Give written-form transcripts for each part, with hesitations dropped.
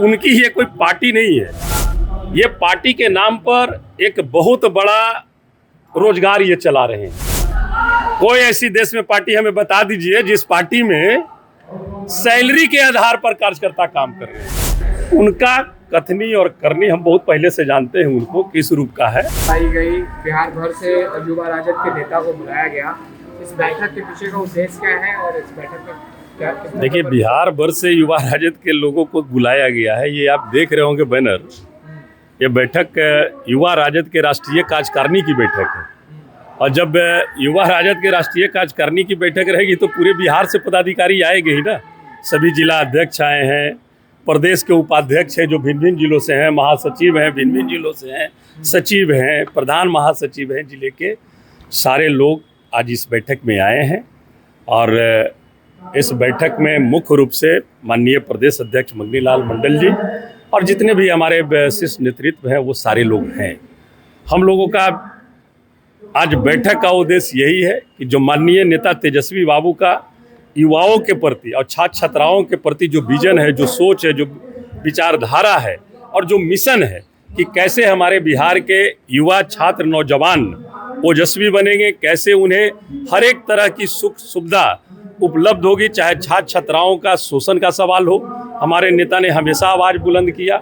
उनकी ये कोई पार्टी नहीं है। ये पार्टी के नाम पर एक बहुत बड़ा रोजगार ये चला रहे हैं। कोई ऐसी देश में पार्टी हमें बता दीजिए जिस पार्टी में सैलरी के आधार पर कार्यकर्ता काम कर रहे हैं। उनका कथनी और करनी हम बहुत पहले से जानते हैं उनको किस रूप का है। आई गई बिहार भर से युवा राजद के नेता को बुलाया गया। इस बैठक के पीछे का उद्देश्य क्या है और इस बैठक में क्या? देखिए, बिहार भर से युवा राजद के लोगों को बुलाया गया है। ये आप देख रहे होंगे बैनर। ये बैठक युवा राजद के राष्ट्रीय कार्यकारिणी की बैठक है। और जब युवा राजद के राष्ट्रीय कार्यकारिणी की बैठक रहेगी तो पूरे बिहार से पदाधिकारी आएंगे ही ना। सभी जिला अध्यक्ष आए हैं, प्रदेश के उपाध्यक्ष हैं जो भिन्न भिन्न जिलों से हैं, महासचिव हैं भिन्न भिन्न जिलों से हैं, सचिव हैं, प्रधान महासचिव हैं, जिले के सारे लोग आज इस बैठक में आए हैं। और इस बैठक में मुख्य रूप से माननीय प्रदेश अध्यक्ष मगनीलाल मंडल जी और जितने भी हमारे वरिष्ठ नेतृत्व हैं वो सारे लोग हैं। हम लोगों का आज बैठक का उद्देश्य यही है कि जो माननीय नेता तेजस्वी बाबू का युवाओं के प्रति और छात्र छात्राओं के प्रति जो विजन है, जो सोच है, जो विचारधारा है और जो मिशन है कि कैसे हमारे बिहार के युवा छात्र नौजवान ओजस्वी बनेंगे, कैसे उन्हें हर एक तरह की सुख सुविधा उपलब्ध होगी, चाहे छात्र छात्राओं का शोषण का सवाल हो। हमारे नेता ने हमेशा आवाज़ बुलंद किया।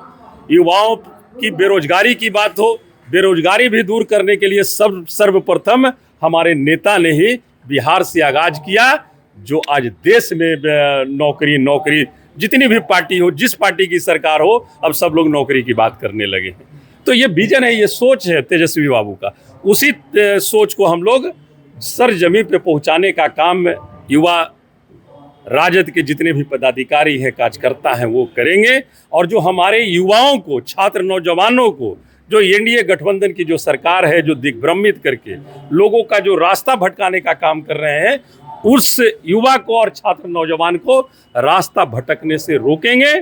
युवाओं की बेरोजगारी की बात हो, बेरोजगारी भी दूर करने के लिए सर्वप्रथम हमारे नेता ने ही बिहार से आगाज किया। जो आज देश में नौकरी जितनी भी पार्टी हो, जिस पार्टी की सरकार हो, अब सब लोग नौकरी की बात करने लगे हैं। तो ये विजन है, ये सोच है तेजस्वी बाबू का। उसी सोच को हम लोग सरजमीन पे पहुंचाने का काम युवा राजद के जितने भी पदाधिकारी हैं, कार्यकर्ता हैं, वो करेंगे। और जो हमारे युवाओं को, छात्र नौजवानों को, जो एनडीए गठबंधन की जो सरकार है, जो दिग्भ्रमित करके लोगों का जो रास्ता भटकाने का काम कर रहे हैं, उस युवा को और छात्र नौजवान को रास्ता भटकने से रोकेंगे।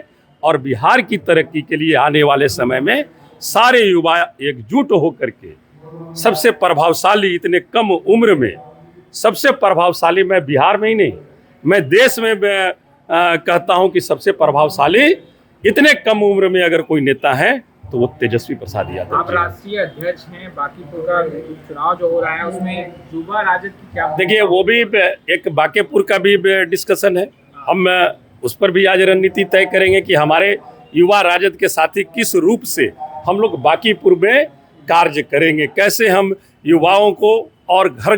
और बिहार की तरक्की के लिए आने वाले समय में सारे युवा एकजुट होकर के सबसे प्रभावशाली, इतने कम उम्र में सबसे प्रभावशाली, मैं बिहार में ही नहीं, मैं देश में कहता हूं कि सबसे प्रभावशाली इतने कम उम्र में अगर कोई नेता है तो वो तेजस्वी प्रसाद यादव। आप राष्ट्रीय अध्यक्ष हैं, बांकीपुर का चुनाव जो हो रहा है उसमें युवा राजद की क्या? देखिए, वो भी एक बांकीपुर का भी डिस्कशन है। हम उस पर भी आज रणनीति तय करेंगे कि हमारे युवा राजद के साथी किस रूप से हम लोग बांकीपुर में कार्य करेंगे, कैसे हम युवाओं को और घर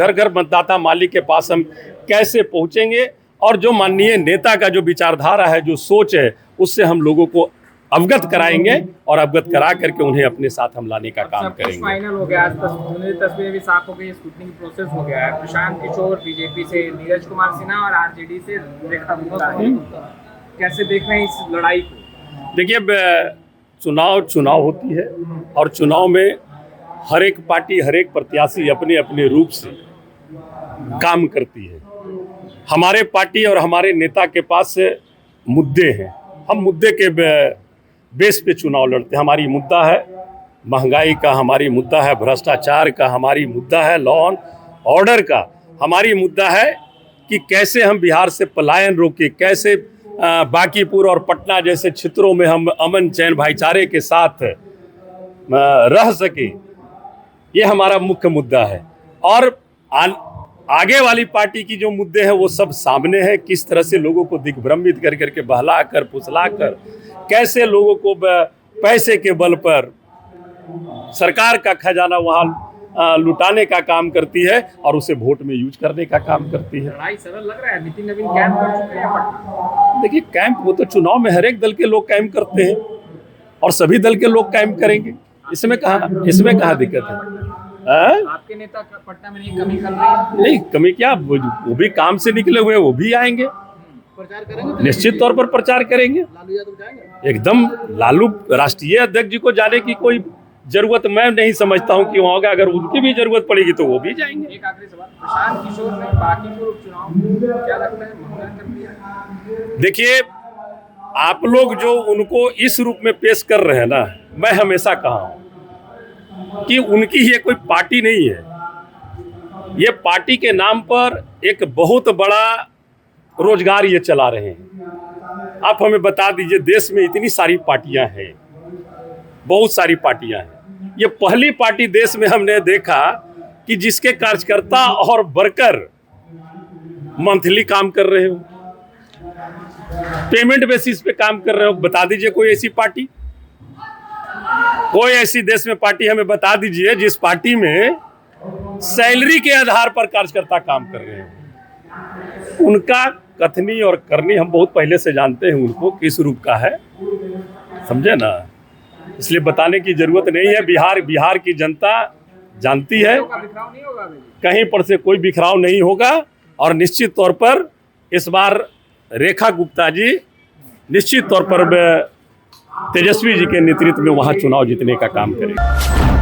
घर मतदाता मालिक के पास हम कैसे पहुंचेंगे। और जो माननीय नेता का जो विचारधारा है, जो सोच है, उससे हम लोगों को अवगत कराएंगे और अवगत करा करके उन्हें अपने साथ हम लाने का काम करेंगे। फाइनल हो गया, तस्वीरें भी साफ हो गई, स्क्रूटनी प्रोसेस हो गया है। प्रशांत किशोर बीजेपी से, नीरज कुमार सिन्हा और आरजेडी से रेखा गुप्ता है। कैसे देख रहे हैं इस लड़ाई को? देखिए, चुनाव होती है और चुनाव में हर एक पार्टी, हर एक प्रत्याशी अपने अपने रूप से काम करती है। हमारे पार्टी और हमारे नेता के पास मुद्दे हैं। हम मुद्दे के बेस पे चुनाव लड़ते हैं। हमारी मुद्दा है महंगाई का, हमारी मुद्दा है भ्रष्टाचार का, हमारी मुद्दा है लॉ एंड ऑर्डर का, हमारी मुद्दा है कि कैसे हम बिहार से पलायन रोके, कैसे बांकीपुर और पटना जैसे क्षेत्रों में हम अमन चैन भाईचारे के साथ रह सके। ये हमारा मुख्य मुद्दा है। और आगे वाली पार्टी की जो मुद्दे हैं वो सब सामने है। किस तरह से लोगों को दिग्भ्रमित कर करके बहला कर फुसला कर कैसे लोगों को पैसे के बल पर सरकार का खजाना वहाँ लुटाने का काम करती है और उसे वोट में यूज करने का काम करती है। लड़ाई सरल लग रहा है। नितिन नवीन कैंप कर चुके हैं। देखिए, कैंप वो तो चुनाव में हर एक दल के लोग कैंप करते हैं और सभी दल के लोग कैंप करेंगे। इसमें कहाँ दिक्कत है? आपके नेता पटना में नहीं कमी कर रहे हैं? नहीं, कमी क्या, वो भी काम से निकले हुए, वो भी आएंगे, प्रचार करेंगे, निश्चित तौर पर प्रचार करेंगे। लालू यादव जाएंगे? एकदम, लालू राष्ट्रीय अध्यक्ष जी को जाने की कोई जरूरत मैं नहीं समझता हूं कि वहाँ होगा। अगर उनकी भी जरूरत पड़ेगी तो वो भी जाएंगे। एक आखिरी सवाल, प्रशांत किशोर ने बांकीपुर उपचुनाव क्या लगता है महंगा कर दिया? देखिए, आप लोग जो उनको इस रूप में पेश कर रहे हैं ना, मैं हमेशा कहा हूं कि उनकी ये कोई पार्टी नहीं है। ये पार्टी के नाम पर एक बहुत बड़ा रोजगार ये चला रहे हैं। आप हमें बता दीजिए, देश में इतनी सारी पार्टियां हैं, बहुत सारी पार्टियां हैं, ये पहली पार्टी देश में हमने देखा कि जिसके कार्यकर्ता और वर्कर मंथली काम कर रहे हो, पेमेंट बेसिस पे काम कर रहे हो। बता दीजिए कोई ऐसी पार्टी, कोई ऐसी देश में पार्टी हमें बता दीजिए जिस पार्टी में सैलरी के आधार पर कार्यकर्ता काम कर रहे हो। उनका कथनी और करनी हम बहुत पहले से जानते हैं, उनको किस रूप का है, समझे ना, इसलिए बताने की जरूरत नहीं है। बिहार की जनता जानती है, बिखराव नहीं होगा अभी? कहीं पर से कोई बिखराव नहीं होगा। और निश्चित तौर पर इस बार रेखा गुप्ता जी निश्चित तौर पर तेजस्वी जी के नेतृत्व में वहां चुनाव जीतने का काम करेंगे।